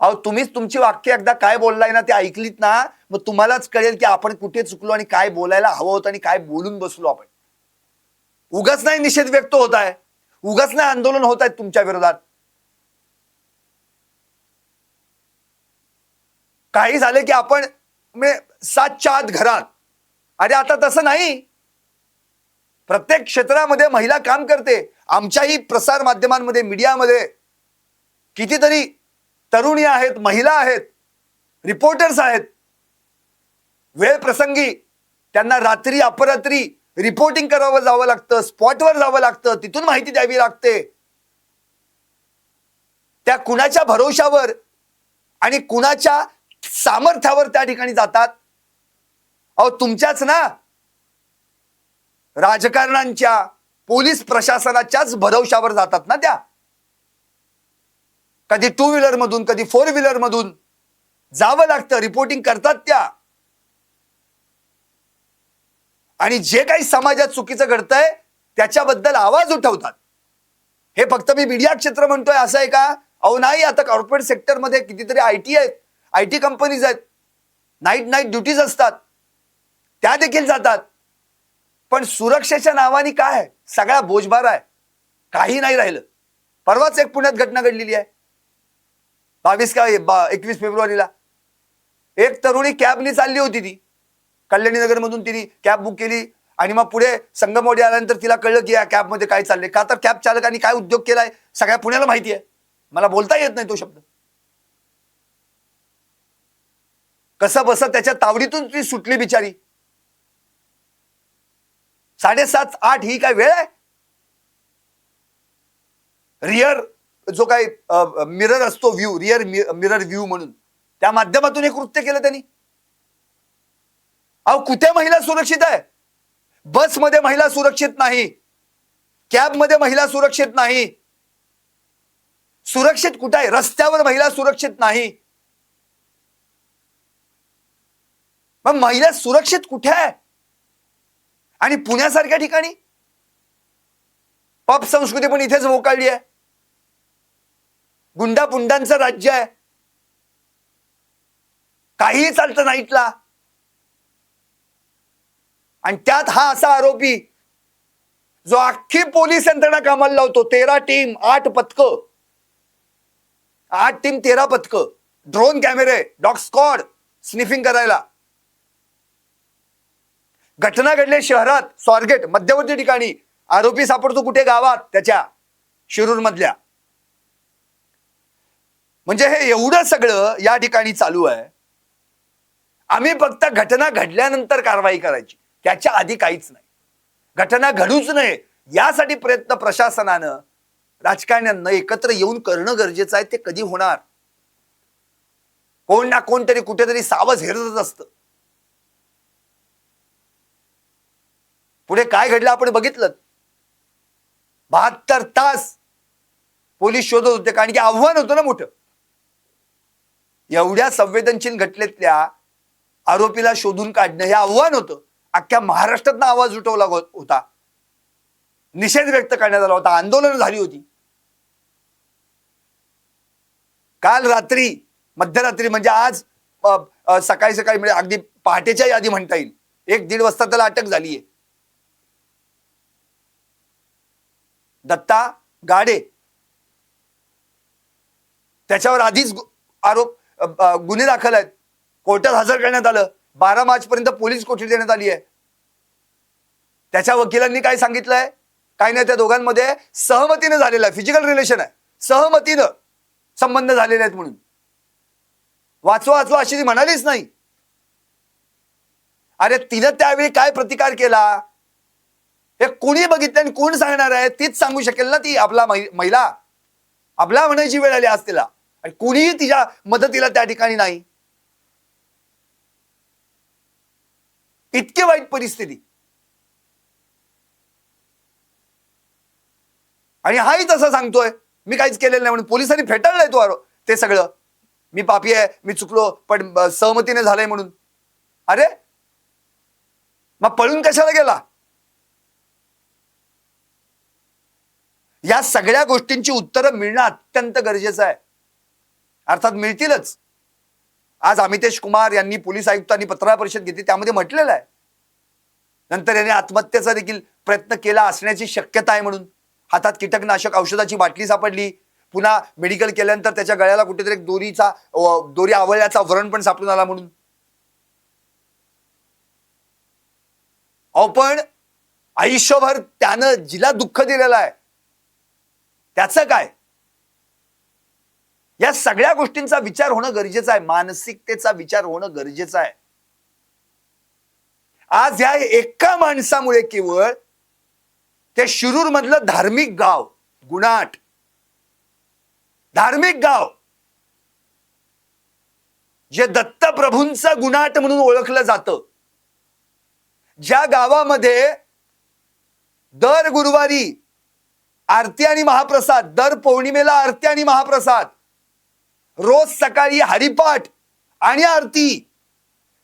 अहो, तुम्हीच तुमची वाक्य एकदा काय बोललाय ना ते ऐकलीत ना, मग तुम्हालाच कळेल की आपण कुठे चुकलो आणि काय बोलायला हवं होतं आणि काय बोलून बसलो आपण. उगाच नाही निषेध व्यक्त होत आहे, उगाच नाही आंदोलन होत आहेत तुमच्या विरोधात. काही झाले की आपण सातच्या आत घरात. अरे आता तसं नाही. प्रत्येक क्षेत्रामध्ये महिला काम करते. आमच्याही प्रसार माध्यमांमध्ये, मीडियामध्ये कितीतरी तरुणी आहेत, महिला आहेत, रिपोर्टर्स आहेत. वेळ प्रसंगी त्यांना रात्री अपरात्री रिपोर्टिंग करावं जावं लागतं, स्पॉटवर जावं लागतं, तिथून माहिती द्यावी लागते. त्या कुणाच्या भरोशावर आणि कुणाच्या सामर्थ्यावर त्या ठिकाणी जातात? अहो, तुमच्याच ना राजकारणांच्या, पोलीस प्रशासनाच्याच भरवशावर जातात ना त्या. कधी टू व्हीलर मधून, कधी फोर व्हीलर मधून जावं लागतं, रिपोर्टिंग करतात त्या. आणि जे काही समाजात चुकीचं घडतंय त्याच्याबद्दल आवाज उठवतात. हे फक्त मी मीडिया क्षेत्र म्हणतोय असं आहे का? अहो नाही, आता कॉर्पोरेट सेक्टरमध्ये कितीतरी आयटी आहेत, आयटी कंपनीज आहेत, नाईट ड्युटीज असतात, त्या देखील जातात. पण सुरक्षेच्या नावाने काय सगळा बोजबार आहे, काही नाही राहिलं. परवाच एक पुण्यात घटना घडलेली आहे, 21 फेब्रुवारीला. एक तरुणी कॅबनी चालली होती, ती कल्याणी नगर मधून तिने कॅब बुक केली आणि मग पुढे संगमवाडी आल्यानंतर तिला कळलं की या कॅब मध्ये काय चाललंय. का तर कॅब चालकांनी काय उद्योग केलाय सगळ्या पुण्याला माहिती आहे. मला बोलता येत नाही तो शब्द. कसं बस त्याच्या तावडीतून ती सुटली बिचारी. 7:30-8 ही काय वेळ आहे? रिअर जो काही मिरर असतो, व्ह्यू, रिअर मिरर व्ह्यू म्हणून, त्या माध्यमातून हे कृत्य केलं त्यांनी. अहो, कुठे महिला सुरक्षित आहे? बसमध्ये महिला सुरक्षित नाही, कॅबमध्ये महिला सुरक्षित नाही. सुरक्षित कुठे आहे? रस्त्यावर महिला सुरक्षित नाही. मग महिला सुरक्षित कुठे आहे? आणि पुण्यासारख्या ठिकाणी पब संस्कृती पण इथेच मोकाळली आहे. गुंडापुंडांचं राज्य आहे, काहीही चालतं नाईटला. आणि त्यात हा असा आरोपी जो अख्खी पोलीस यंत्रणा कामाला लावतो. 13 टीम 8 पथक, 8 टीम 13 पथक, ड्रोन कॅमेरे, डॉग स्क्वॉड स्निफिंग करायला. घटना घडली शहरात, स्वारगेट मध्यवर्ती ठिकाणी. आरोपी सापडतो कुठे? गावात, त्याच्या शिरूर मधल्या. म्हणजे हे एवढं सगळं या ठिकाणी चालू आहे. आम्ही फक्त घटना घडल्यानंतर कारवाई करायची, त्याच्या आधी काहीच नाही. घटना घडूच नये यासाठी प्रयत्न प्रशासनानं, राजकारण्यांना एकत्र येऊन करणं गरजेचं आहे. ते कधी होणार? कोण ना कोणतरी कुठेतरी सावज हेरतच असतं. पुढे काय घडलं आपण बघितलं. 72 तास पोलीस शोधत होते, कारण की आव्हान होतं ना मोठं. एवढ्या संवेदनशील घटनेतल्या आरोपीला शोधून काढणं हे आव्हान होतं. अख्ख्या महाराष्ट्रात आवाज उठवला होता, निषेध व्यक्त करण्यात आला होता, आंदोलन झाली होती. काल रात्री, मध्यरात्री, म्हणजे आज सकाळी सकाळी, म्हणजे अगदी पहाटेच्या यादी म्हणता येईल, 1-1.5 वाजता त्याला अटक झालीय. दत्ता गाडे, त्याच्यावर आधीच गुन्हे दाखल आहेत, कोर्टात हजर करण्यात आलं. 12 मार्च पर्यंत पोलीस कोठडी देण्यात आली आहे. त्याच्या वकिलांनी काय सांगितलंय? काय नाही, त्या दोघांमध्ये सहमतीने झालेला आहे, फिजिकल रिलेशन आहे, सहमतीनं संबंध झालेले आहेत म्हणून. वाचवा वाचवा अशी ती म्हणालीच नाही. अरे तिनं त्यावेळी काय प्रतिकार केला हे कोणी बघितलं आणि कोण सांगणार आहे? तीच सांगू शकेल ना. ती आपला महिला, आपला म्हणायची वेळ आली आज तिला, आणि कोणीही तिच्या मदतीला त्या ठिकाणी नाही. इतकी वाईट परिस्थिती. आणि हाही तसं सांगतोय मी काहीच केलेलं नाही म्हणून. पोलिसांनी फेटाळलंय ते सगळं. मी पापी आहे, मी चुकलो, पण सहमतीने झालंय म्हणून. अरे मग पळून कशाला गेला? या सगळ्या गोष्टींची उत्तरं मिळणं अत्यंत गरजेचं आहे. अर्थात मिळतीलच. आज अमितेश कुमार यांनी पोलीस आयुक्तांनी पत्रकार परिषद घेतली, त्यामध्ये म्हटलेलं आहे नंतर याने आत्महत्येचा देखील प्रयत्न केला असण्याची शक्यता आहे म्हणून. हातात कीटकनाशक औषधाची बाटली सापडली. पुन्हा मेडिकल केल्यानंतर त्याच्या गळ्याला कुठेतरी दोरी आवळल्याचा व्रण पण सापडून आला म्हणून. अहो पण आयुष्यभर त्यानं जिला दुःख दिलेलं आहे त्याचं काय? या सगळ्या गोष्टींचा विचार होणं गरजेचं आहे, मानसिकतेचा विचार होणं गरजेचं आहे. आज या एका माणसामुळे केवळ ते शिरूर मधलं धार्मिक गाव, गुणाट धार्मिक गाव, जे दत्तप्रभूंचं गुणाट म्हणून ओळखलं जातं, ज्या गावामध्ये दर गुरुवारी आरती आणि महाप्रसाद, दर पौर्णिमेला आरती आणि महाप्रसाद, रोज सकाळी हरिपाठ आणि आरती,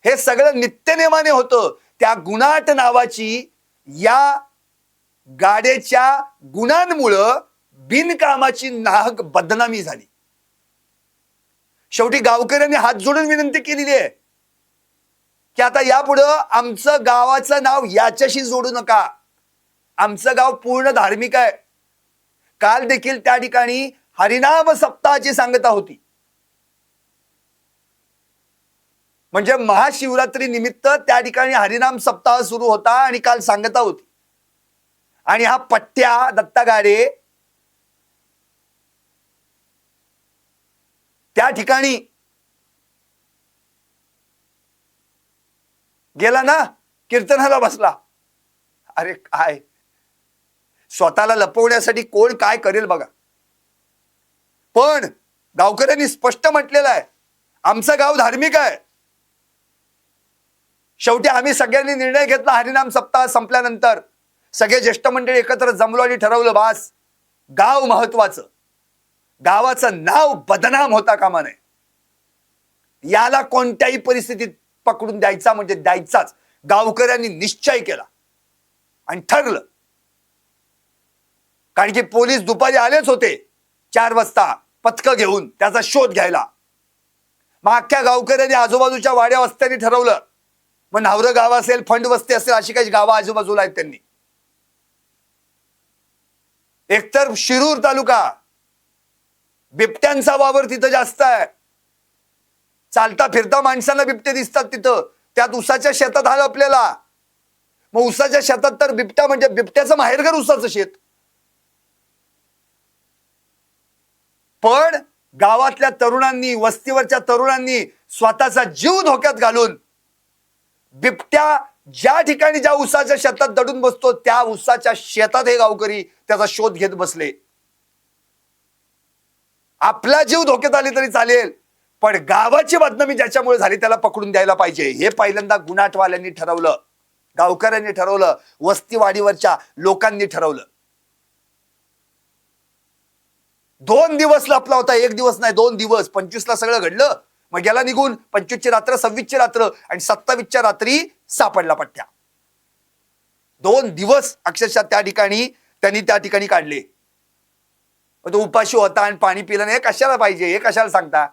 हे सगळं नित्यनेमाने होतं. त्या गुणाट नावाची या गाड्याच्या गुणांमुळं बिनकामाची नाहक बदनामी झाली. शेवटी गावकऱ्यांनी हात जोडून विनंती केलेली आहे की आता यापुढं आमचं गावाचं नाव याच्याशी जोडू नका. आमचं गाव पूर्ण धार्मिक आहे. काल देखील त्या ठिकाणी हरिनाम सप्ताहाची सांगता होती. म्हणजे महाशिवरात्री निमित्त त्या ठिकाणी हरिनाम सप्ताह सुरू होता आणि काल सांगता होती. आणि हा पट्ट्या दत्ता गाडे त्या ठिकाणी गेला ना, कीर्तनाला बसला. अरे काय, स्वतःला लपवण्यासाठी कोण काय करेल बघा. पण गावकऱ्यांनी स्पष्ट म्हटलेलं आहे आमचं गाव धार्मिक आहे. शेवटी आम्ही सगळ्यांनी निर्णय घेतला, हरिनाम सप्ताह संपल्यानंतर सगळे ज्येष्ठ मंडळी एकत्र जमलो आणि ठरवलं, बास गाव महत्वाचं, गावाचं नाव बदनाम होता कामा नये. याला कोणत्याही परिस्थितीत पकडून द्यायचा म्हणजे द्यायचाच. गावकऱ्यांनी निश्चय केला आणि ठरलं. कारण की पोलीस दुपारी आलेच होते 4 वाजता पथकं घेऊन त्याचा शोध घ्यायला. मग अख्ख्या गावकऱ्यांनी आजूबाजूच्या वाड्या वस्त्यांनी ठरवलं, मग नावरं गाव असेल, फंड वस्ती असेल, अशी काही गावं आजूबाजूला आहेत त्यांनी. एकतर शिरूर तालुका, बिबट्यांचा वावर तिथं जास्त आहे. चालता फिरता माणसांना बिबटे दिसतात तिथं. त्यात उसाच्या शेतात हाल आपल्याला. मग उसाच्या शेतात तर बिबट्या म्हणजे बिबट्याचं माहेरघर उसाचं शेत. पण गावातल्या तरुणांनी, वस्तीवरच्या तरुणांनी स्वतःचा जीव धोक्यात घालून बिबट्या ज्या ठिकाणी ज्या उसाच्या शेतात दडून बसतो त्या उसाच्या शेतात हे गावकरी त्याचा शोध घेत बसले. आपला जीव धोक्यात आले तरी चालेल, पण गावाची बदनामी ज्याच्यामुळे झाली त्याला पकडून द्यायला पाहिजे. हे पहिल्यांदा गुन्हाटवाल्यांनी ठरवलं, गावकऱ्यांनी ठरवलं, वस्तीवाडीवरच्या लोकांनी ठरवलं. 2 दिवस लपला होता, 1 दिवस नाही, 2 दिवस. 25 ला सगळं घडलं, मग गेला निघून. 25 ची रात्र, 26 ची रात्र आणि 27 च्या रात्री सापडला पट्ट्या. 2 दिवस अक्षरशः त्यांनी त्या ठिकाणी काढले. तो उपाशी होता आणि पाणी पिलं नाही. कशाला पाहिजे, हे कशाला सांगता?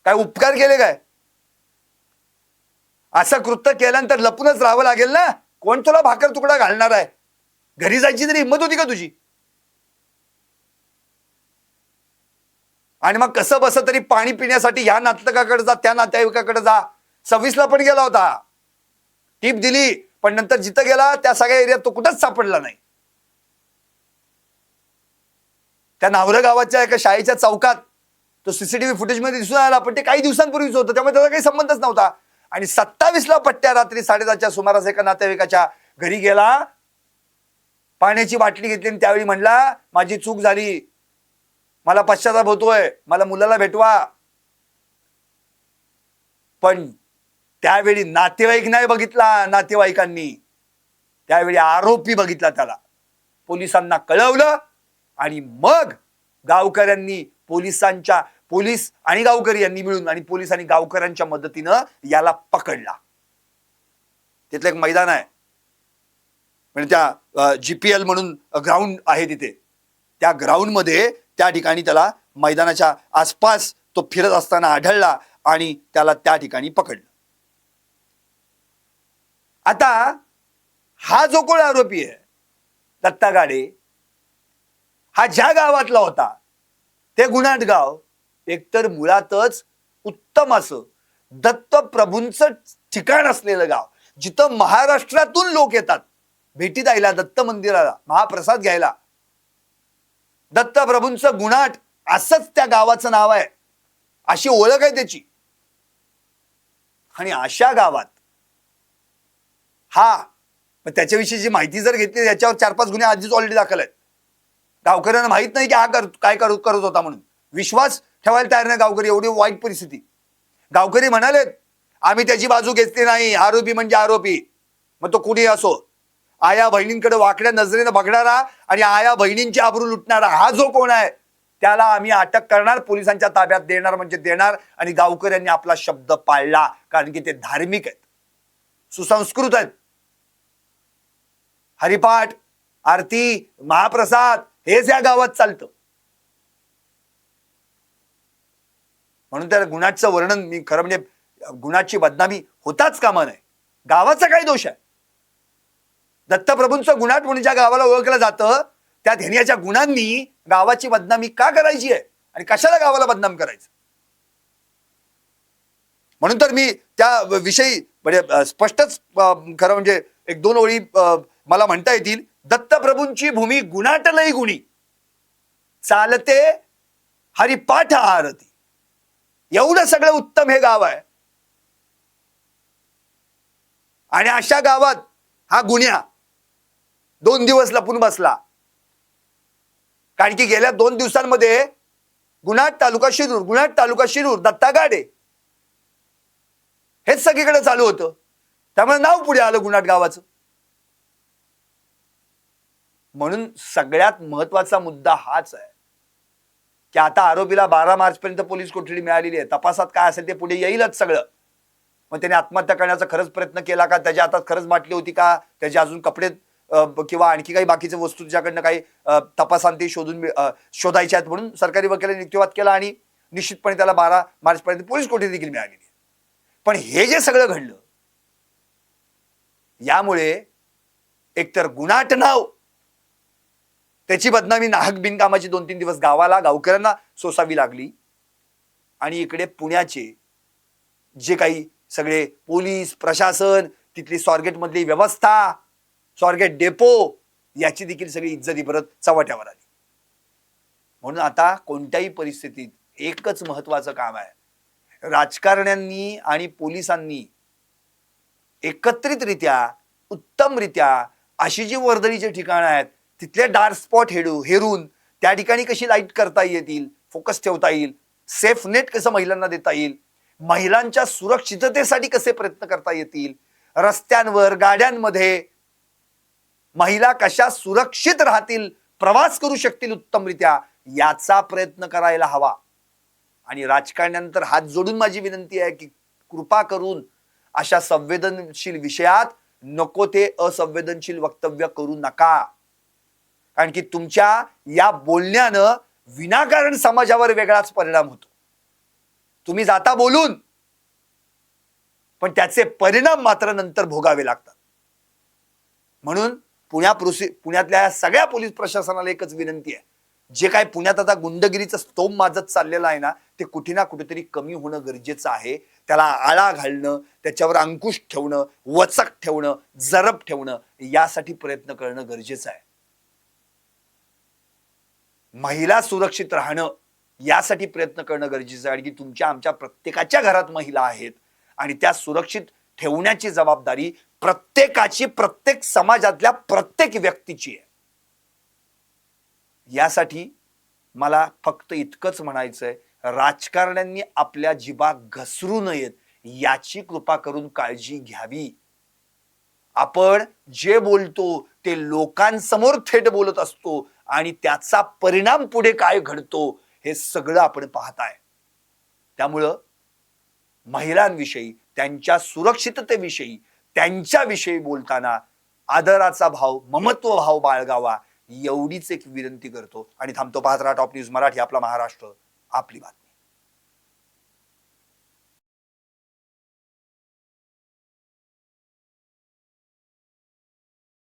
काय उपकार केले काय? असं कृत्य केल्यानंतर लपूनच राहावं लागेल ना. कोण तुला भाकर तुकडा घालणार आहे? घरी जायची तरी हिंमत होती का तुझी? आणि मग कसं बस तरी पाणी पिण्यासाठी या नातलकाकडे जा, त्या नातेवाईकाकडे जा. 26 ला पण गेला होता, टीप दिली, पण नंतर जिथं गेला त्या सगळ्या एरियात तो कुठंच सापडला नाही. त्या नावरं गावाच्या एका शाळेच्या चौकात तो सीसीटीव्ही फुटेज मध्ये दिसून आला, पण ते काही दिवसांपूर्वीच होतं, त्यामुळे त्याचा काही संबंधच नव्हता. आणि 27 ला पट्ट्या रात्री 10:30च्या सुमारास एका नातेवाईकाच्या घरी गेला, पाण्याची बाटली घेतली आणि त्यावेळी म्हणला, माझी चूक झाली, मला पश्चाताप होतोय, मला मुलाला भेटवा. पण त्यावेळी नातेवाईक नाही बघितला, नातेवाईकांनी त्यावेळी आरोपी बघितला. त्याला पोलिसांना कळवलं आणि मग गावकऱ्यांनी पोलीस आणि गावकरी यांनी मिळून आणि पोलीस आणि गावकऱ्यांच्या मदतीनं याला पकडला. तिथलं एक मैदान आहे, म्हणजे त्या GPL म्हणून ग्राउंड आहे तिथे, त्या ग्राउंड मध्ये त्या ठिकाणी त्याला मैदानाच्या आसपास तो फिरत असताना आढळला आणि त्याला त्या ठिकाणी पकडलं. आता हा जो कोण आरोपी आहे दत्ता गाडे, हा ज्या गावातला होता ते गुन्हाट गाव एकतर मुळातच उत्तम असं दत्तप्रभूंचं ठिकाण असलेलं गाव, जिथं महाराष्ट्रातून लोक येतात भेटी द्यायला, दत्त मंदिराला महाप्रसाद घ्यायला. दत्तप्रभूंचं गुन्हाट असंच त्या गावाचं नाव आहे, अशी ओळख आहे त्याची. आणि अशा गावात त्याच्याविषयीची माहिती जर घेतली, याच्यावर 4-5 गुन्हे आधीच ऑलरेडी दाखल आहेत. गावकऱ्यांना माहित नाही की हा काय करत होता म्हणून. विश्वास ठेवायला तयार नाही गावकरी, एवढी वाईट परिस्थिती. गावकरी म्हणालेत, आम्ही त्याची बाजू घेतली नाही, आरोपी म्हणजे आरोपी, मग तो कुणी असो. आया बहिणींकडे वाकड्या नजरेनं बघणारा आणि आया बहिणींची आबरू लुटणारा हा जो कोण आहे त्याला आम्ही अटक करणार, पोलिसांच्या ताब्यात देणार म्हणजे देणार. आणि गावकऱ्यांनी आपला शब्द पाळला, कारण की ते धार्मिक आहेत, सुसंस्कृत आहेत. हरिपाठ, आरती, महाप्रसाद हेच या गावात चालतं. म्हणून त्या गुन्ह्याचं वर्णन मी खरं म्हणजे गुन्ह्याची बदनामी होताच कामा नये. गावाचा काय दोष आहे? दत्तप्रभूंचं गुन्हाट म्हणून ज्या गावाला ओळखलं जातं त्या ध्येयाच्या गुणांनी गावाची बदनामी का करायची आहे आणि कशाला गावाला बदनाम करायचं? म्हणून तर मी त्या विषयी म्हणजे स्पष्टच खरं म्हणजे 1-2 ओळी मला म्हणता येतील. दत्तप्रभूंची भूमी गुणाट लई गुणी, चालते हरिपाठ आरती. एवढं सगळं उत्तम हे गाव आहे. आणि अशा गावात हा गुन्हा 2 दिवस लपून बसला, कारण की गेल्या 2 दिवसांमध्ये गुन्हाट तालुका शिरूर दत्ता गाडे हेच सगळीकडे चालू होतं. त्यामुळे नाव पुढे आलं गुन्हाट गावाचं. म्हणून सगळ्यात महत्वाचा मुद्दा हाच आहे की आता आरोपीला 12 मार्च पर्यंत पोलीस कोठडी मिळालेली आहे. तपासात काय असेल ते पुढे येईलच सगळं. मग त्याने आत्महत्या करण्याचा खरंच प्रयत्न केला का, त्याच्या हातात खरंच बाटली होती का, त्याचे अजून कपडे किंवा आणखी काही बाकीच्या वस्तू ज्याकडनं काही तपासांती शोधायच्या आहेत म्हणून सरकारी वकिलांनी युक्तिवाद केला आणि निश्चितपणे त्याला 12 मार्चपर्यंत पोलीस कोठडी देखील मिळालेली आहे. पण हे जे सगळं घडलं यामुळे एकतर गुन्हाट नाव, त्याची बदनामी नाहक बिनकामाची 2-3 दिवस गावाला गावकऱ्यांना सोसावी लागली आणि इकडे पुण्याचे जे काही सगळे पोलीस प्रशासन, तिथली स्वारगेट मधली व्यवस्था, स्वारगेट डेपो, याची देखील सगळी इज्जत परत चव्हाट्यावर आली. म्हणून आता कोणत्याही परिस्थितीत एकच महत्वाचं काम आहे, राजकारण्यांनी आणि पोलिसांनी एकत्रितरित्या उत्तमरित्या अशी जी वर्दळीची ठिकाणं आहेत तिथले डार्क स्पॉट हेरून त्या ठिकाणी कशी लाईट करता येतील, फोकस ठेवता येईल, सेफ नेट कसं महिलांना देता येईल, महिलांच्या सुरक्षिततेसाठी कसे प्रयत्न करता येतील, रस्त्यांवर गाड्यांमध्ये महिला कशा सुरक्षित राहतील, प्रवास करू शकतील उत्तमरित्या, याचा प्रयत्न करायला हवा. आणि राजकारण्यानंतर हात जोडून माझी विनंती आहे की कृपा करून अशा संवेदनशील विषयात नको ते असंवेदनशील वक्तव्य करू नका. कारण की तुमच्या या बोलण्यानं विनाकारण समाजावर वेगळाच परिणाम होतो. तुम्ही जाता बोलून, पण त्याचे परिणाम मात्र नंतर भोगावे लागतात. म्हणून पुण्यातल्या सगळ्या पोलीस प्रशासनाला एकच विनंती आहे, जे काय पुण्यात आता गुंडगिरीचं स्तोम माजत चाललेलं आहे ना, ते कुठे ना कुठेतरी कमी होणं गरजेचं आहे. त्याला आळा घालणं, त्याच्यावर अंकुश ठेवणं, वचक ठेवणं, जरब ठेवणं, यासाठी प्रयत्न करणं गरजेचं आहे. महिला सुरक्षित राहणं यासाठी प्रयत्न करणं गरजेचं आहे. आणि की तुमच्या आमच्या प्रत्येकाच्या घरात महिला आहेत आणि त्या सुरक्षित ठेवण्याची जबाबदारी प्रत्येकाची, प्रत्येक समाजातल्या प्रत्येक व्यक्तीची आहे. यासाठी मला फक्त इतकंच म्हणायचंय, राजकारण्यांनी आपल्या जिभा घसरू नयेत याची कृपा करून काळजी घ्यावी. आपण जे बोलतो ते लोकांसमोर थेट बोलत असतो आणि त्याचा परिणाम पुढे काय घडतो हे सगळं आपण पाहताय. त्यामुळं महिलांविषयी, त्यांच्या सुरक्षिततेविषयी, त्यांच्याविषयी बोलताना आदराचा भाव, ममत्व भाव बाळगावा, एवढीच एक विनंती करतो आणि थांबतो. पाहत राहा टॉप न्यूज मराठी, आपला महाराष्ट्र, आपली बात.